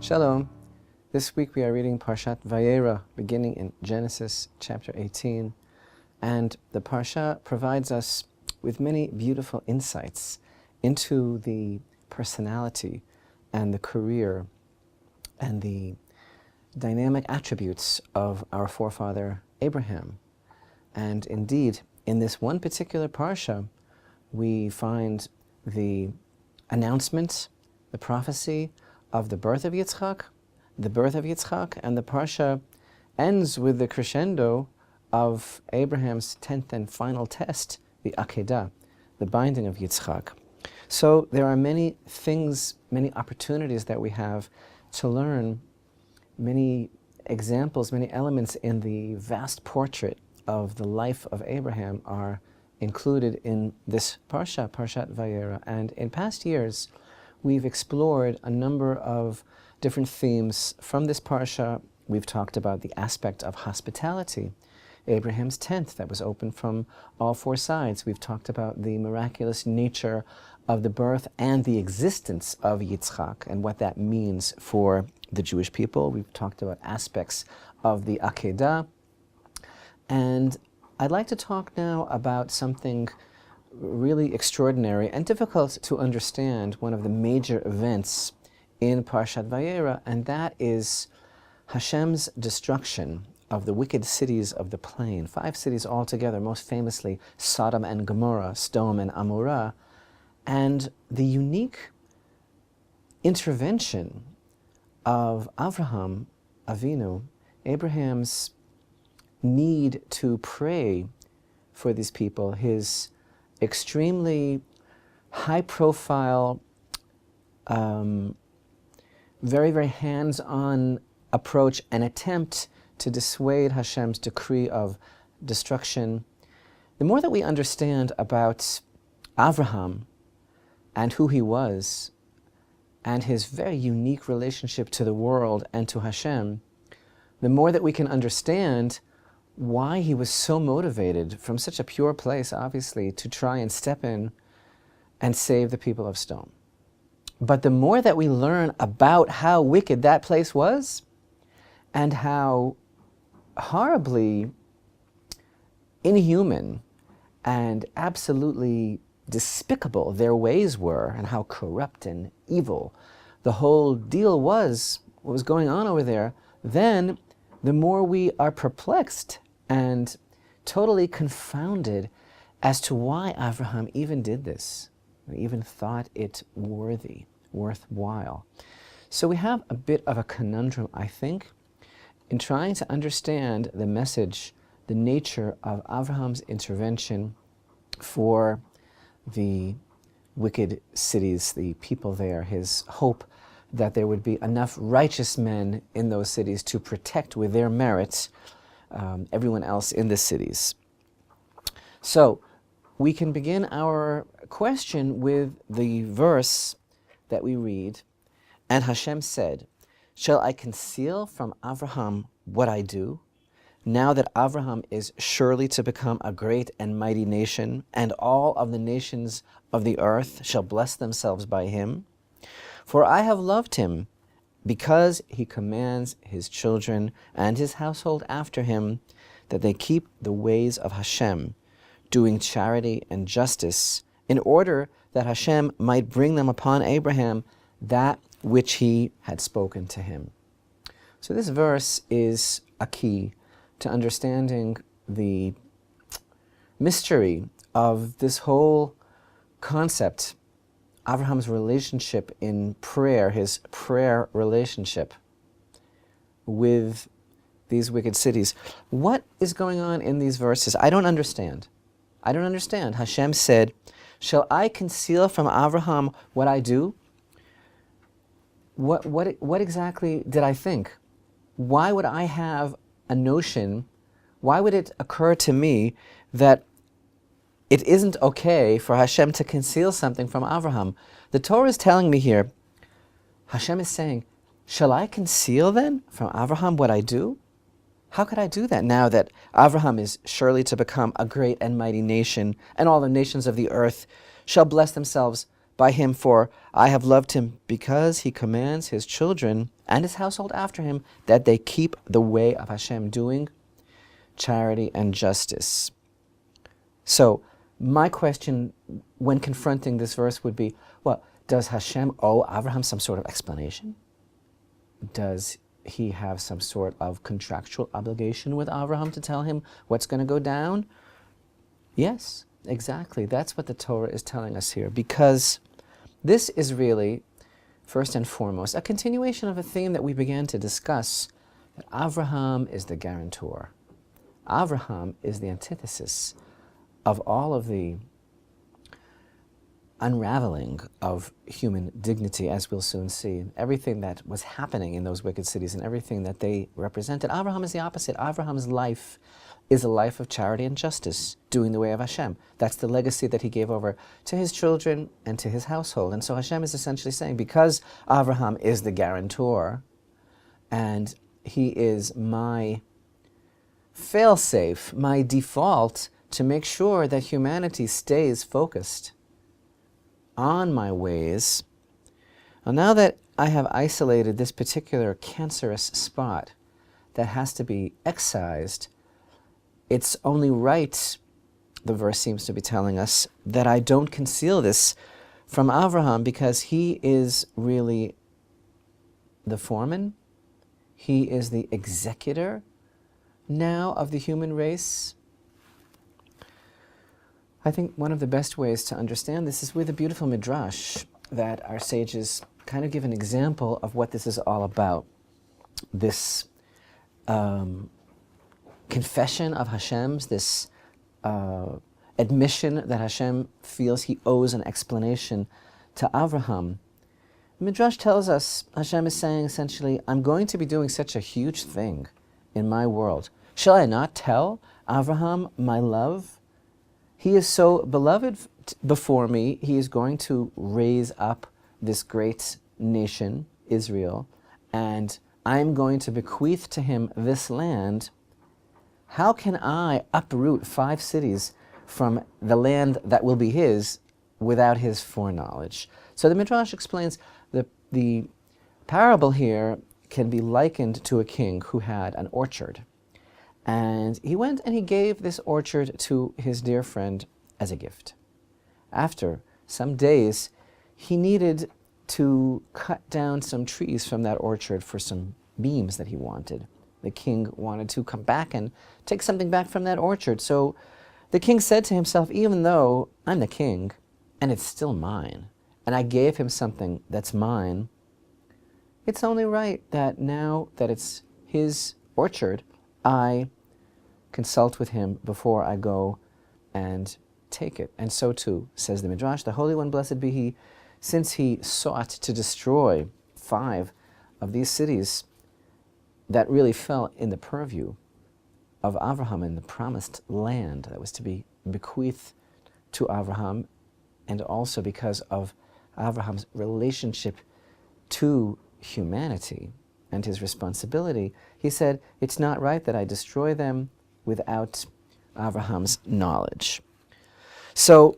Shalom. This week we are reading Parashat Vayera, beginning in Genesis chapter 18. And the Parsha provides us with many beautiful insights into the personality and the career and the dynamic attributes of our forefather Abraham. And indeed, in this one particular Parsha, we find the announcement, the prophecy of the birth of Yitzchak, and the Parsha ends with the crescendo of Abraham's 10th and final test, the Akedah, the binding of Yitzchak. So there are many things, many opportunities that we have to learn, many examples, many elements in the vast portrait of the life of Abraham are included in this Parsha, Parashat Vayera. And in past years, we've explored a number of different themes from this Parsha. We've talked about the aspect of hospitality, Abraham's tent that was open from all four sides. We've talked about the miraculous nature of the birth and the existence of Yitzchak and what that means for the Jewish people. We've talked about aspects of the Akedah. And I'd like to talk now about something really extraordinary and difficult to understand, one of the major events in Parashat Vayera, and that is Hashem's destruction of the wicked cities of the plain, 5 cities altogether, most famously Sodom and Gomorrah, Sodom and Amorah, and the unique intervention of Avraham, avinu, Abraham's need to pray for these people, his extremely high-profile, very, very hands-on approach and attempt to dissuade Hashem's decree of destruction. The more that we understand about Avraham and who he was and his very unique relationship to the world and to Hashem, the more that we can understand why he was so motivated from such a pure place, obviously, to try and step in and save the people of Sodom. But the more that we learn about how wicked that place was and how horribly inhuman and absolutely despicable their ways were and how corrupt and evil the whole deal was, what was going on over there, then the more we are perplexed and totally confounded as to why Avraham even did this, or even thought it worthwhile. So we have a bit of a conundrum, I think, in trying to understand the message, the nature of Avraham's intervention for the wicked cities, the people there, his hope that there would be enough righteous men in those cities to protect with their merits everyone else in the cities. So we can begin our question with the verse that we read, "And Hashem said, shall I conceal from Avraham what I do, now that Avraham is surely to become a great and mighty nation, and all of the nations of the earth shall bless themselves by him? For I have loved him, because he commands his children and his household after him, that they keep the ways of Hashem, doing charity and justice, in order that Hashem might bring them upon Abraham that which he had spoken to him." So this verse is a key to understanding the mystery of this whole concept, Abraham's relationship in prayer, his prayer relationship with these wicked cities. What is going on in these verses? I don't understand. Hashem said, shall I conceal from Avraham what I do? What exactly did I think? Why would I have a notion, why would it occur to me that it isn't okay for Hashem to conceal something from Avraham? The Torah is telling me here, Hashem is saying, shall I conceal then from Avraham what I do? How could I do that now that Avraham is surely to become a great and mighty nation, and all the nations of the earth shall bless themselves by him, for I have loved him, because he commands his children and his household after him that they keep the way of Hashem, doing charity and justice. So my question when confronting this verse would be, well, does Hashem owe Avraham some sort of explanation? Does he have some sort of contractual obligation with Avraham to tell him what's going to go down? Yes, exactly. That's what the Torah is telling us here, because this is really, first and foremost, a continuation of a theme that we began to discuss, that Avraham is the guarantor. Avraham is the antithesis of all of the unraveling of human dignity, as we'll soon see. Everything that was happening in those wicked cities and everything that they represented. Avraham is the opposite. Abraham's life is a life of charity and justice, doing the way of Hashem. That's the legacy that he gave over to his children and to his household. And so Hashem is essentially saying, because Avraham is the guarantor, and he is my fail-safe, my default to make sure that humanity stays focused on my ways. Well, now that I have isolated this particular cancerous spot that has to be excised, it's only right, the verse seems to be telling us, that I don't conceal this from Avraham, because he is really the foreman. He is the executor now of the human race. I think one of the best ways to understand this is with a beautiful midrash that our sages kind of give an example of what this is all about. This confession of Hashem's, this admission that Hashem feels he owes an explanation to Avraham. The midrash tells us Hashem is saying essentially, I'm going to be doing such a huge thing in my world. Shall I not tell Avraham my love? He is so beloved before me, he is going to raise up this great nation, Israel, and I'm going to bequeath to him this land. How can I uproot 5 cities from the land that will be his without his foreknowledge? So the Midrash explains the parable here can be likened to a king who had an orchard. And he went and he gave this orchard to his dear friend as a gift. After some days, he needed to cut down some trees from that orchard for some beams that he wanted. The king wanted to come back and take something back from that orchard. So the king said to himself, even though I'm the king and it's still mine, and I gave him something that's mine, it's only right that now that it's his orchard, I consult with him before I go and take it. And so too, says the Midrash, the Holy One, blessed be he, since he sought to destroy 5 of these cities that really fell in the purview of Avraham in the promised land that was to be bequeathed to Avraham, and also because of Avraham's relationship to humanity and his responsibility, he said, it's not right that I destroy them without Avraham's knowledge. So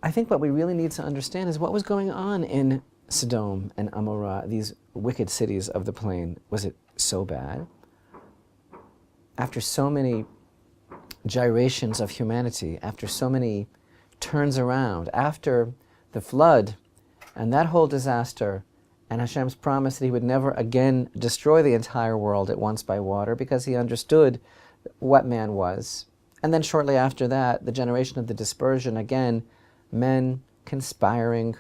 I think what we really need to understand is what was going on in Sodom and Amorah, these wicked cities of the plain. Was it so bad? After so many gyrations of humanity, after so many turns around, after the flood and that whole disaster, and Hashem's promise that he would never again destroy the entire world at once by water, because he understood what man was. And then shortly after that, the generation of the dispersion, again, men conspiring,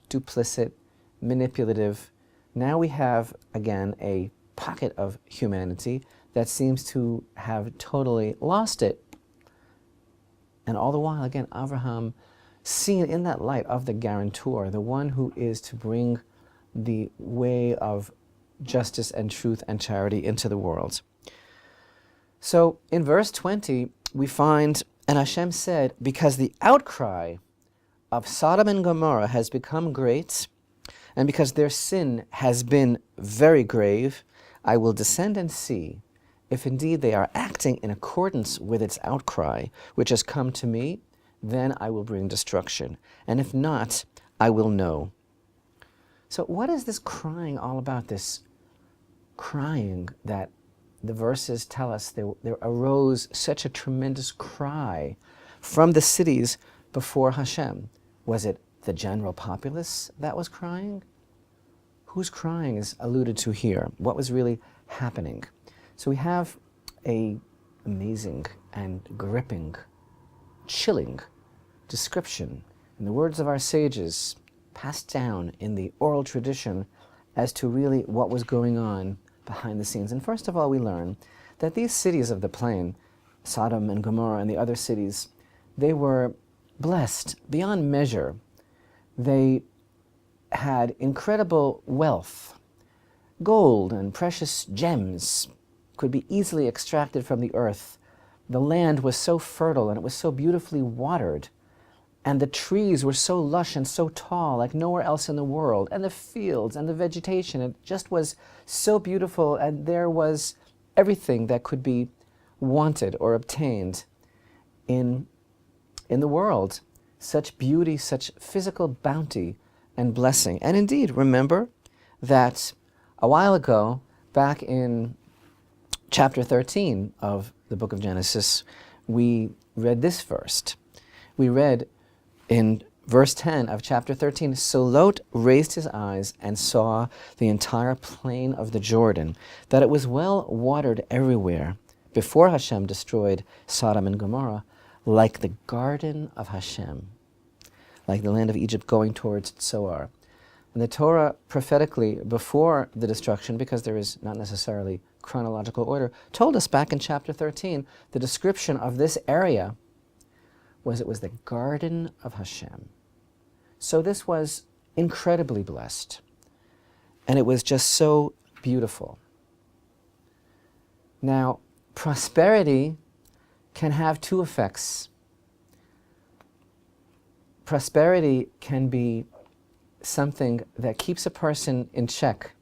duplicit, manipulative. Now we have, again, a pocket of humanity that seems to have totally lost it. And all the while, again, Avraham, seen in that light of the guarantor, the one who is to bring the way of justice and truth and charity into the world. So in verse 20, we find, and Hashem said, because the outcry of Sodom and Gomorrah has become great, and because their sin has been very grave, I will descend and see if indeed they are acting in accordance with its outcry, which has come to me, then I will bring destruction. And if not, I will know. So what is this crying all about, this crying that the verses tell us there arose such a tremendous cry from the cities before Hashem? Was it the general populace that was crying? Whose crying is alluded to here? What was really happening? So we have an amazing and gripping, chilling description in the words of our sages, passed down in the oral tradition, as to really what was going on behind the scenes. And first of all, we learn that these cities of the plain, Sodom and Gomorrah and the other cities, they were blessed beyond measure. They had incredible wealth. Gold and precious gems could be easily extracted from the earth. The land was so fertile and it was so beautifully watered. And the trees were so lush and so tall, like nowhere else in the world. And the fields and the vegetation, it just was so beautiful. And there was everything that could be wanted or obtained in the world. Such beauty, such physical bounty and blessing. And indeed, remember that a while ago, back in chapter 13 of the book of Genesis, we read this verse. We read in verse 10 of chapter 13, so Lot raised his eyes and saw the entire plain of the Jordan, that it was well watered everywhere, before Hashem destroyed Sodom and Gomorrah, like the garden of Hashem, like the land of Egypt going towards Tzoar. And the Torah prophetically, before the destruction, because there is not necessarily chronological order, told us back in chapter 13, the description of this area was it was the garden of Hashem. So this was incredibly blessed. And it was just so beautiful. Now, prosperity can have two effects. Prosperity can be something that keeps a person in check,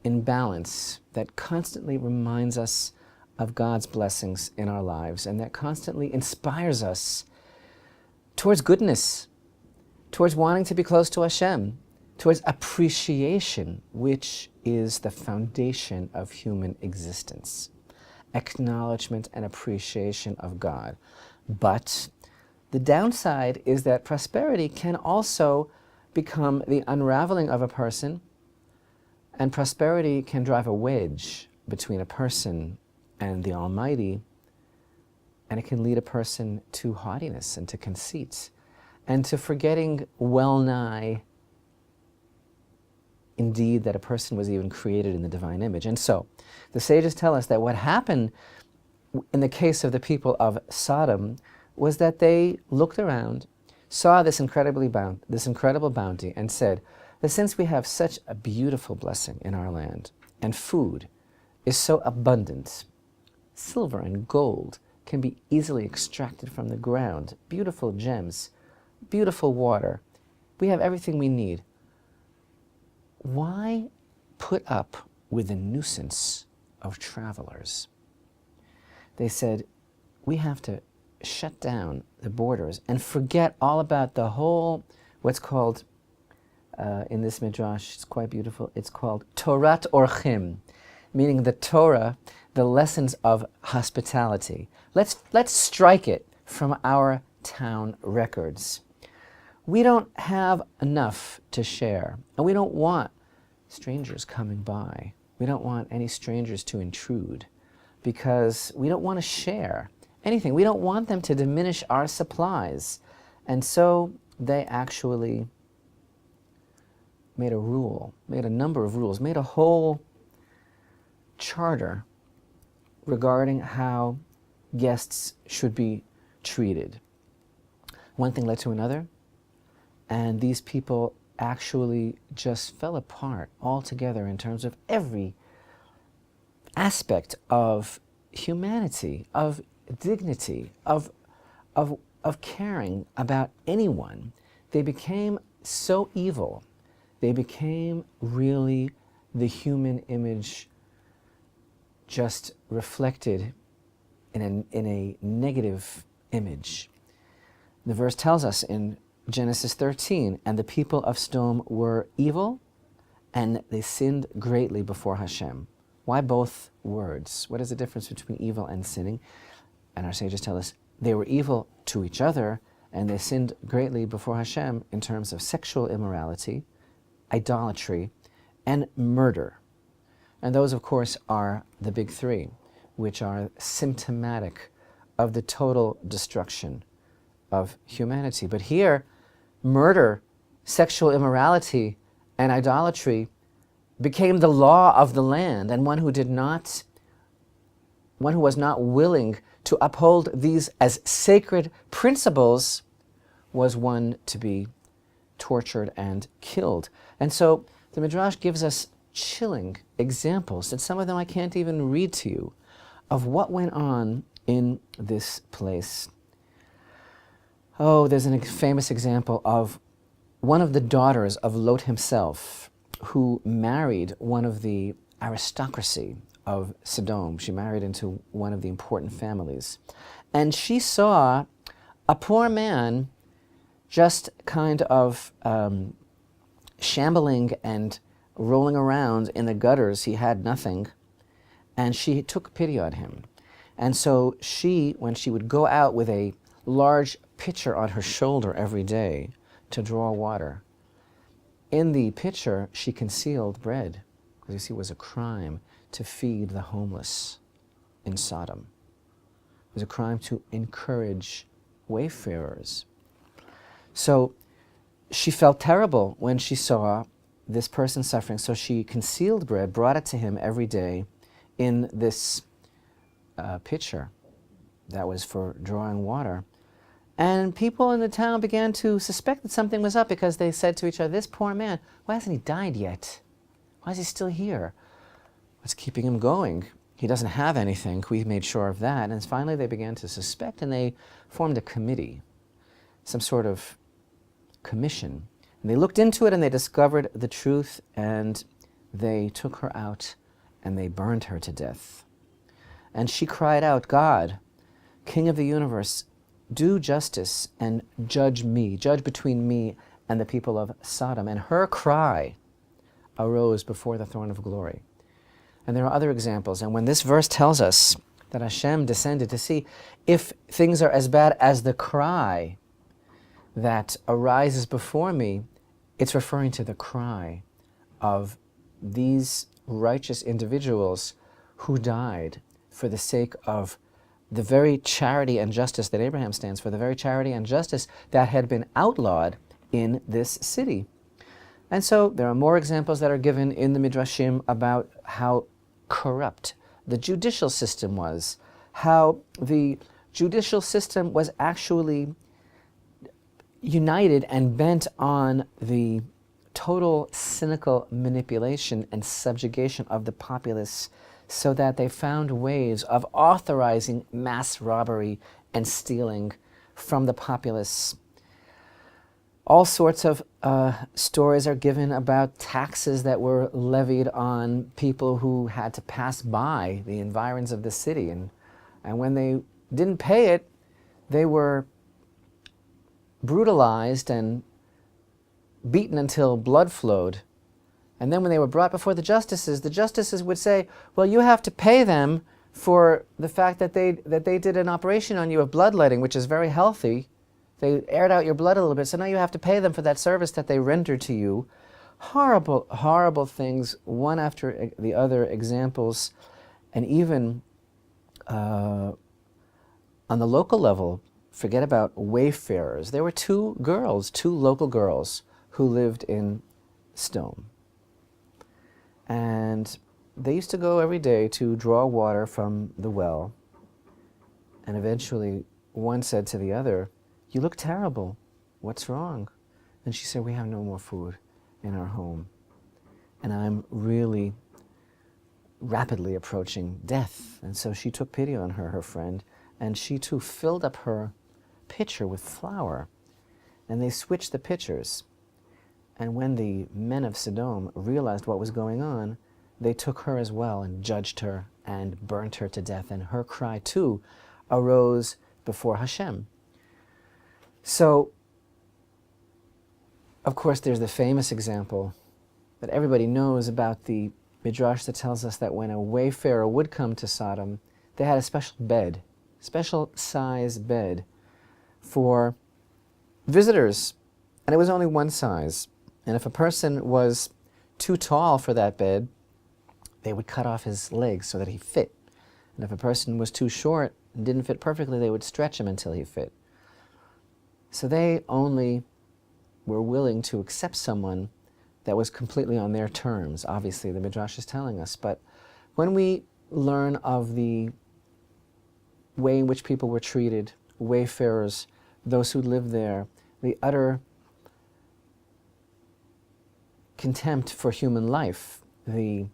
in balance, that constantly reminds us of God's blessings in our lives, and that constantly inspires us towards goodness, towards wanting to be close to Hashem, towards appreciation, which is the foundation of human existence. Acknowledgement and appreciation of God. But the downside is that prosperity can also become the unraveling of a person, and prosperity can drive a wedge between a person and the Almighty, and it can lead a person to haughtiness and to conceit and to forgetting well nigh indeed that a person was even created in the divine image. And so the sages tell us that what happened in the case of the people of Sodom was that they looked around, saw this incredible bounty, and said that since we have such a beautiful blessing in our land, and food is so abundant, silver and gold can be easily extracted from the ground, beautiful gems, beautiful water, we have everything we need. Why put up with the nuisance of travelers? They said, we have to shut down the borders and forget all about the whole, what's called, in this midrash, it's quite beautiful, it's called Torat Orchim, meaning the Torah, the lessons of hospitality. Let's strike it from our town records. We don't have enough to share, and we don't want strangers coming by. We don't want any strangers to intrude, because we don't want to share anything. We don't want them to diminish our supplies. And so they actually made a rule, made a number of rules, made a whole charter regarding how guests should be treated. One thing led to another, and these people actually just fell apart altogether in terms of every aspect of humanity, of dignity, of caring about anyone. They became so evil. They became really the human image just reflected in a negative image. The verse tells us in Genesis 13, and the people of Sodom were evil, and they sinned greatly before Hashem. Why both words? What is the difference between evil and sinning? And our sages tell us they were evil to each other, and they sinned greatly before Hashem in terms of sexual immorality, idolatry, and murder. And those, of course, are the big three, which are symptomatic of the total destruction of humanity. But here, murder, sexual immorality, and idolatry became the law of the land, and one who was not willing to uphold these as sacred principles was one to be tortured and killed. And so the Midrash gives us chilling examples, and some of them I can't even read to you, of what went on in this place. Oh, there's a famous example of one of the daughters of Lot himself, who married one of the aristocracy of Sodom. She married into one of the important families. And she saw a poor man just kind of shambling and rolling around in the gutters. He had nothing. And she took pity on him. And so she, when she would go out with a large pitcher on her shoulder every day to draw water, in the pitcher she concealed bread, because you see it was a crime to feed the homeless in Sodom. It was a crime to encourage wayfarers. So she felt terrible when she saw this person suffering, so she concealed bread, brought it to him every day in this pitcher that was for drawing water. And people in the town began to suspect that something was up, because they said to each other, this poor man, why hasn't he died yet? Why is he still here? What's keeping him going? He doesn't have anything. We made sure of that. And finally they began to suspect, and they formed a committee, some sort of commission. And they looked into it, and they discovered the truth, and they took her out, and they burned her to death. And she cried out, God, King of the universe, do justice and judge me, judge between me and the people of Sodom. And her cry arose before the throne of glory. And there are other examples. And when this verse tells us that Hashem descended to see if things are as bad as the cry that arises before me, it's referring to the cry of these righteous individuals who died for the sake of the very charity and justice that Abraham stands for, the very charity and justice that had been outlawed in this city. And so there are more examples that are given in the Midrashim about how corrupt the judicial system was, how the judicial system was actually united and bent on the total cynical manipulation and subjugation of the populace, so that they found ways of authorizing mass robbery and stealing from the populace. All sorts of stories are given about taxes that were levied on people who had to pass by the environs of the city. And when they didn't pay it, they were brutalized and beaten until blood flowed. And then when they were brought before the justices would say, well, you have to pay them for the fact that they did an operation on you of bloodletting, which is very healthy. They aired out your blood a little bit, so now you have to pay them for that service that they rendered to you. Horrible, horrible things, one after the other examples. And even on the local level, forget about wayfarers. There were two local girls who lived in Sodom. And they used to go every day to draw water from the well. And eventually one said to the other, you look terrible. What's wrong? And she said, we have no more food in our home. And I'm really rapidly approaching death. And so she took pity on her friend, and she too filled up her pitcher with flour. And they switched the pitchers. And when the men of Sodom realized what was going on, they took her as well and judged her and burnt her to death. And her cry too arose before Hashem. So Of course, there's the famous example that everybody knows about the Midrash that tells us that when a wayfarer would come to Sodom, they had a special bed, special size bed for visitors, and it was only one size. And if a person was too tall for that bed, they would cut off his legs so that he fit. And if a person was too short and didn't fit perfectly, they would stretch him until he fit. So they only were willing to accept someone that was completely on their terms. Obviously, the Midrash is telling us. But when we learn of the way in which people were treated, wayfarers, those who lived there, the utter contempt for human life, the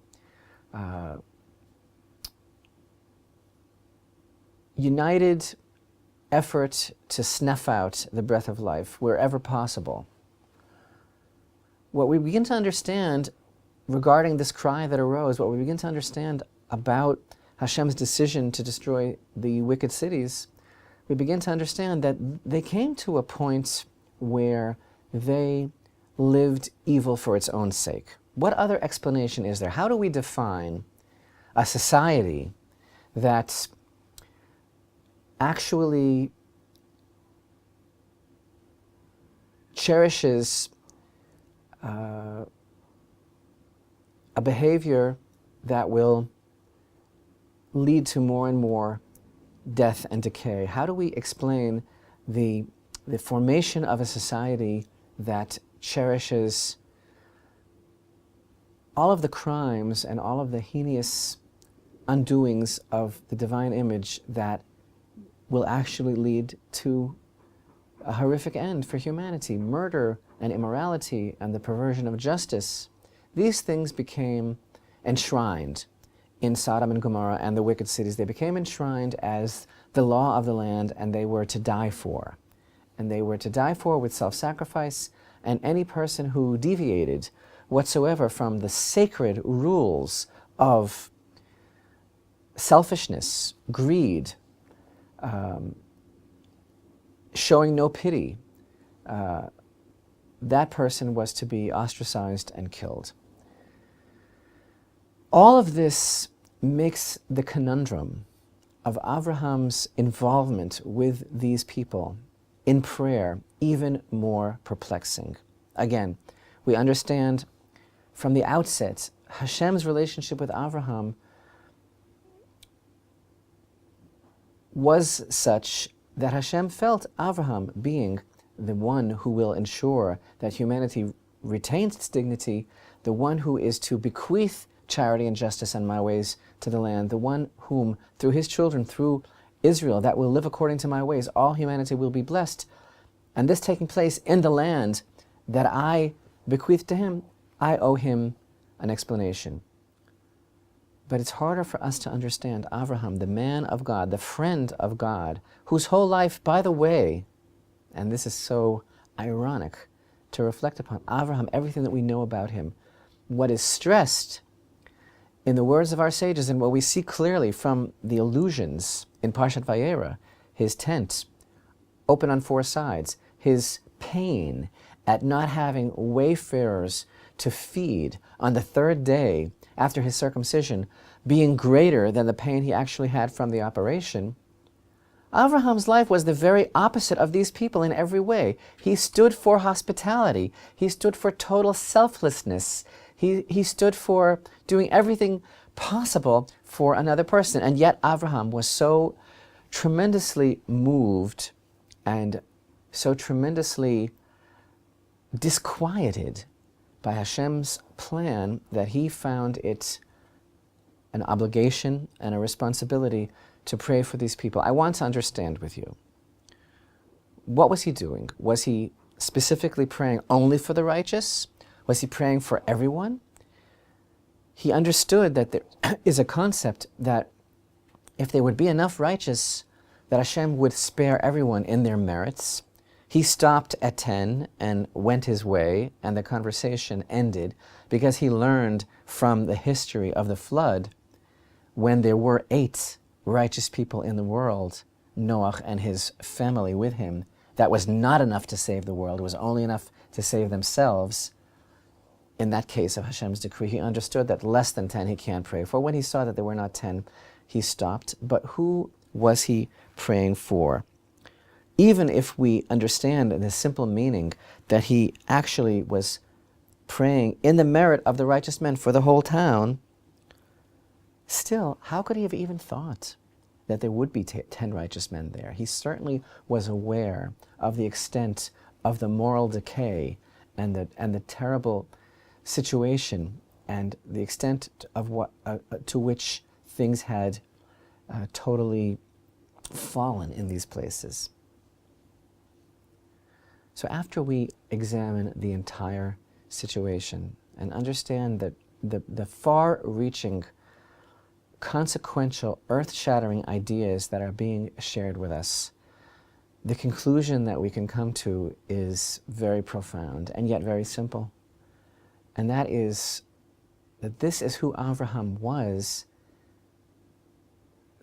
united effort to snuff out the breath of life wherever possible. What we begin to understand regarding this cry that arose, what we begin to understand about Hashem's decision to destroy the wicked cities, we begin to understand that they came to a point where they lived evil for its own sake. What other explanation is there? How do we define a society that actually cherishes a behavior that will lead to more and more death and decay? How do we explain the formation of a society that cherishes all of the crimes and all of the heinous undoings of the divine image that will actually lead to a horrific end for humanity? Murder and immorality and the perversion of justice. These things became enshrined in Sodom and Gomorrah and the wicked cities. They became enshrined as the law of the land, and they were to die for. And they were to die for with self-sacrifice, and any person who deviated whatsoever from the sacred rules of selfishness, greed, showing no pity, that person was to be ostracized and killed. All of this makes the conundrum of Avraham's involvement with these people in prayer even more perplexing. Again, we understand from the outset Hashem's relationship with Avraham was such that Hashem felt Avraham being the one who will ensure that humanity retains its dignity, the one who is to bequeath charity and justice and my ways to the land, the one whom, through his children, through Israel, that will live according to my ways, all humanity will be blessed. And this taking place in the land that I bequeath to him, I owe him an explanation. But it's harder for us to understand Avraham, the man of God, the friend of God, whose whole life, by the way, and this is so ironic to reflect upon, Avraham, everything that we know about him, what is stressed in the words of our sages and what we see clearly from the allusions in Parashat Vayera, his tent open on four sides, his pain at not having wayfarers to feed on the third day after his circumcision being greater than the pain he actually had from the operation. Avraham's life was the very opposite of these people in every way. He stood for hospitality. He stood for total selflessness. He stood for doing everything possible for another person. And yet Avraham was so tremendously moved and so tremendously disquieted by Hashem's plan that he found it an obligation and a responsibility to pray for these people. I want to understand with you, what was he doing? Was he specifically praying only for the righteous? Was he praying for everyone? He understood that there is a concept that if there would be enough righteous, that Hashem would spare everyone in their merits. He stopped at 10 and went his way, and the conversation ended because he learned from the history of the flood, when there were 8 righteous people in the world, Noah and his family with him, that was not enough to save the world, it was only enough to save themselves, in that case of Hashem's decree, he understood that less than 10 he can't pray for. When he saw that there were not 10, he stopped. But who was he praying for? Even if we understand the simple meaning that he actually was praying in the merit of the righteous men for the whole town, still, how could he have even thought that there would be 10 righteous men there? He certainly was aware of the extent of the moral decay and the terrible situation and the extent of what to which things had totally fallen in these places. So after we examine the entire situation and understand that the far-reaching, consequential, earth-shattering ideas that are being shared with us, the conclusion that we can come to is very profound and yet very simple. And that is that this is who Avraham was,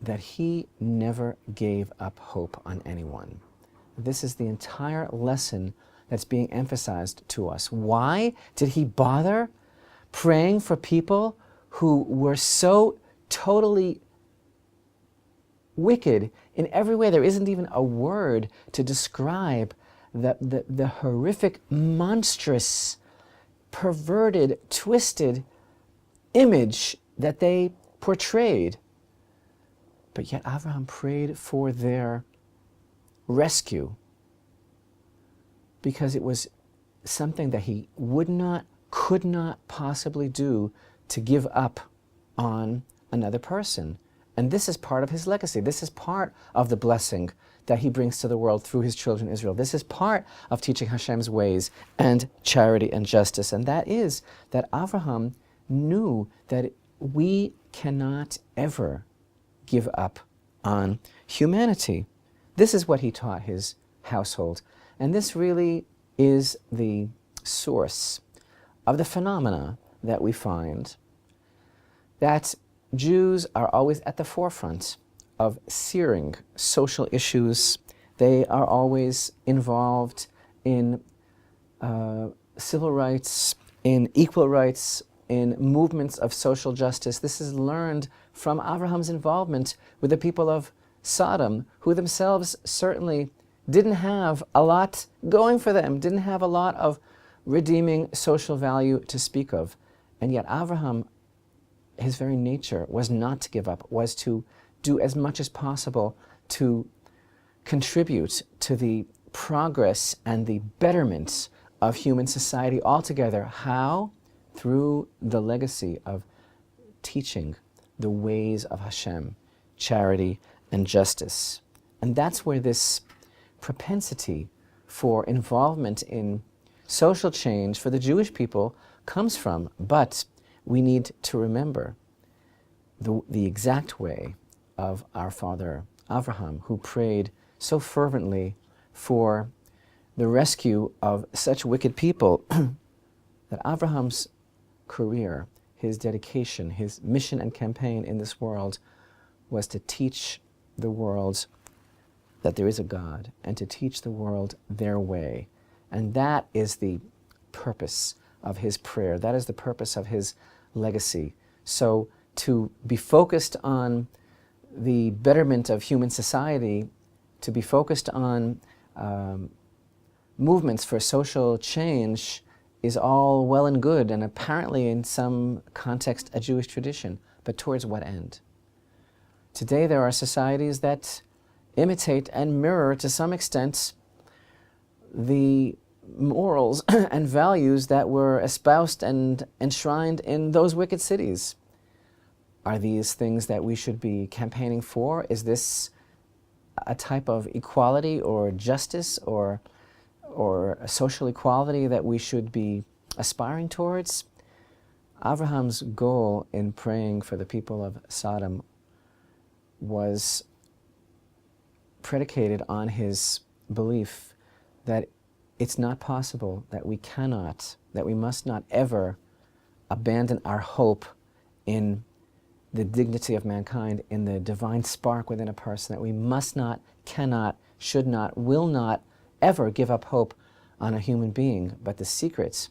that he never gave up hope on anyone. This is the entire lesson that's being emphasized to us. Why did he bother praying for people who were so totally wicked in every way? There isn't even a word to describe the horrific, monstrous, perverted, twisted image that they portrayed. But yet Avraham prayed for their rescue because it was something that he would not, could not possibly do to give up on another person. And this is part of his legacy. This is part of the blessing that he brings to the world through his children Israel. This is part of teaching Hashem's ways and charity and justice. And that is that Avraham knew that we cannot ever give up on humanity. This is what he taught his household. And this really is the source of the phenomena that we find that Jews are always at the forefront of searing social issues. They are always involved in civil rights, in equal rights, in movements of social justice. This is learned from Avraham's involvement with the people of Sodom, who themselves certainly didn't have a lot going for them, didn't have a lot of redeeming social value to speak of. And yet Avraham, his very nature was not to give up, was to do as much as possible to contribute to the progress and the betterment of human society altogether. How? Through the legacy of teaching the ways of Hashem, charity and justice. And that's where this propensity for involvement in social change for the Jewish people comes from. But we need to remember the exact way of our father Avraham, who prayed so fervently for the rescue of such wicked people, that Avraham's career, his dedication, his mission and campaign in this world was to teach the world that there is a God and to teach the world their way. And that is the purpose of his prayer. That is the purpose of his legacy. So to be focused on the betterment of human society, to be focused on movements for social change is all well and good, and apparently in some context a Jewish tradition. But towards what end? Today there are societies that imitate and mirror to some extent the morals and values that were espoused and enshrined in those wicked cities. Are these things that we should be campaigning for? Is this a type of equality or justice or a social equality that we should be aspiring towards? Avraham's goal in praying for the people of Sodom was predicated on his belief that it's not possible, that we cannot, that we must not ever abandon our hope in the dignity of mankind, in the divine spark within a person, that we must not, cannot, should not, will not ever give up hope on a human being, but the secrets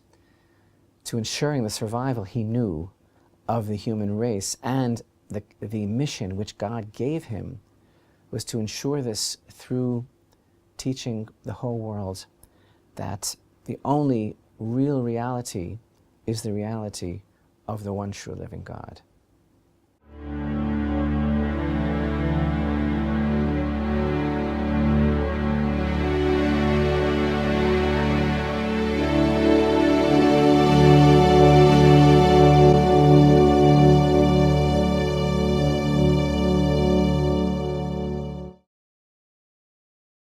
to ensuring the survival, he knew, of the human race, and the mission which God gave him was to ensure this through teaching the whole world that the only real reality is the reality of the one true living God.